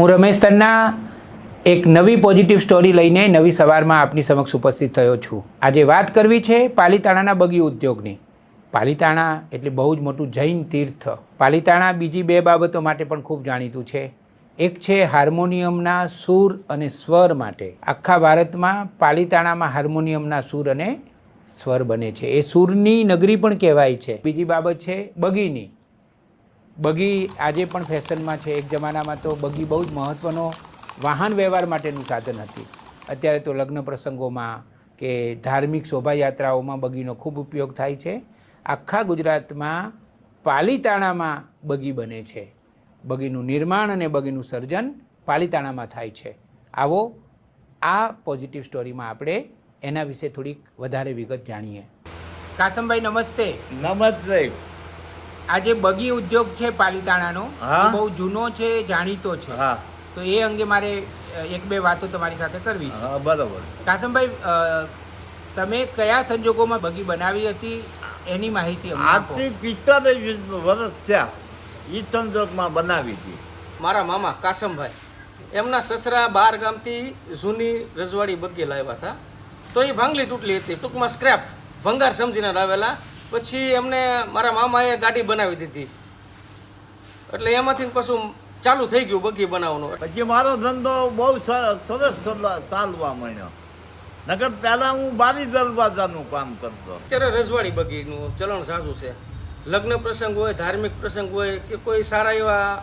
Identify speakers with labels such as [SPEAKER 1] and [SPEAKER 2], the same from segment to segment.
[SPEAKER 1] હું રમેશ તન્ના એક નવી પોઝિટિવ સ્ટોરી લઈને નવી સવારમાં આપની સમક્ષ ઉપસ્થિત થયો છું। આજે વાત કરવી છે પાલીતાણાના બગી ઉદ્યોગની। પાલીતાણા એટલે બહુ જ મોટું જૈન તીર્થ। પાલીતાણા બીજી બે બાબતો માટે પણ ખૂબ જાણીતું છે। એક છે હાર્મોનિયમના સૂર અને સ્વર માટે। આખા ભારતમાં પાલીતાણામાં હાર્મોનિયમના સૂર અને સ્વર બને છે, એ સૂરની નગરી પણ કહેવાય છે। બીજી બાબત છે બગીની। બગી આજે પણ ફેશનમાં છે। એક જમાનામાં તો બગી બહુ જ મહત્ત્વનો વાહન વ્યવહાર માટેનું સાધન હતી। અત્યારે તો લગ્ન પ્રસંગોમાં કે ધાર્મિક શોભાયાત્રાઓમાં બગીનો ખૂબ ઉપયોગ થાય છે। આખા ગુજરાતમાં પાલીતાણામાં બગી બને છે। બગીનું નિર્માણ અને બગીનું સર્જન પાલીતાણામાં થાય છે। આવો આ પોઝિટિવ સ્ટોરીમાં આપણે એના વિશે થોડીક વધારે વિગત જાણીએ। કાસમભાઈ નમસ્તે।
[SPEAKER 2] નમસ્તે।
[SPEAKER 1] આજે બગી ઉદ્યોગ છે પાલીતાણાનો, એ બહુ જૂનો છે, જાણીતો છે।
[SPEAKER 2] હા,
[SPEAKER 1] તો એ અંગે મારે એક બે વાતો તમારી સાથે કરવી છે।
[SPEAKER 2] બરાબર।
[SPEAKER 1] કાસમભાઈ, તમે કયા સંજોગોમાં બગી બનાવી હતી એની માહિતી અમને આપો।
[SPEAKER 2] આજથી 45 વર્ષ થયા એ સંજોગમાં બનાવી હતી।
[SPEAKER 3] મારા મામા કાસમભાઈ એમના સસરા 12 ગામથી જૂની રજવાડી બગી લાવ્યા હતા। તો એ ભાંગલી તૂટલી હતી, ટૂંકમાં સ્ક્રેપ ભંગાર સમજીને લાવેલા। પછી એમને મારા મામાએ ગાડી બનાવી દીધી, એટલે એમાંથી પાછું ચાલુ થઈ ગયું બગી બનાવવાનું।
[SPEAKER 2] પછી મારો ધંધો બહુ સરસ ચાલવા માંડ્યો, નકર પહેલા હું બારી દરવાજાનું કામ કરતો।
[SPEAKER 3] અત્યારે રજવાડી બગીનું ચલણ ઝાઝું છે। લગ્ન પ્રસંગ હોય, ધાર્મિક પ્રસંગ હોય કે કોઈ સારા એવા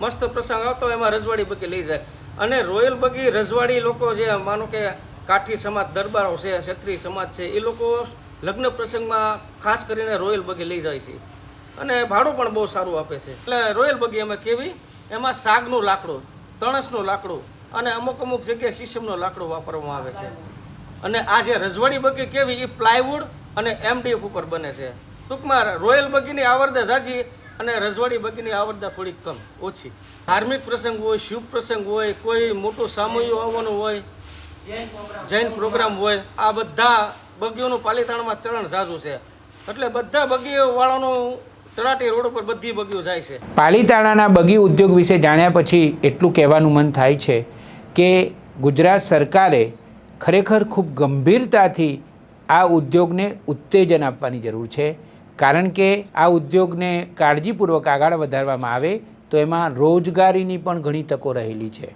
[SPEAKER 3] મસ્ત પ્રસંગ આવતો હોય એમાં રજવાડી બગી લઈ જાય। અને રોયલ બગી રજવાડી લોકો જે માનો કે કાઠી સમાજ દરબારો છે, ક્ષત્રિય સમાજ છે, એ લોકો લગ્ન પ્રસંગમાં ખાસ કરીને રોયલ બગી લઈ જાય છે અને ભાડું પણ બહુ સારું આપે છે। એટલે રોયલ બગી અમે કેવી, એમાં સાગનું લાકડું, તણસનું લાકડું અને અમુક જગ્યાએ શીશમનું લાકડું વાપરવામાં આવે છે। અને આ જે રજવાડી બગી કેવી, એ પ્લાયવુડ અને MDF ઉપર બને છે। ટૂંકમાં રોયલ બગીની આવરદા ઝાઝી અને રજવાડી બગીની આવરદા થોડીક કમ ઓછી। ધાર્મિક પ્રસંગ હોય, શુભ પ્રસંગ હોય, કોઈ મોટું સામૂહિક આવવાનું હોય, જૈન પ્રોગ્રામ હોય, આ બધા બગીઓનું પાલીતાણામાં ચલણ ઝાઝું છે। એટલે બધા બગીઓ વાળાનું તળાટી રોડ ઉપર બધી બગીઓ જાય છે।
[SPEAKER 1] પાલીતાણાના બગી ઉદ્યોગ વિશે જાણ્યા પછી એટલું કહેવાનું મન થાય છે કે ગુજરાત સરકારે ખરેખર ખૂબ ગંભીરતાથી આ ઉદ્યોગને ઉત્તેજન આપવાની જરૂર છે। કારણ કે આ ઉદ્યોગને કાળજીપૂર્વક આગળ વધારવામાં આવે તો એમાં રોજગારીની પણ ઘણી તકો રહેલી છે।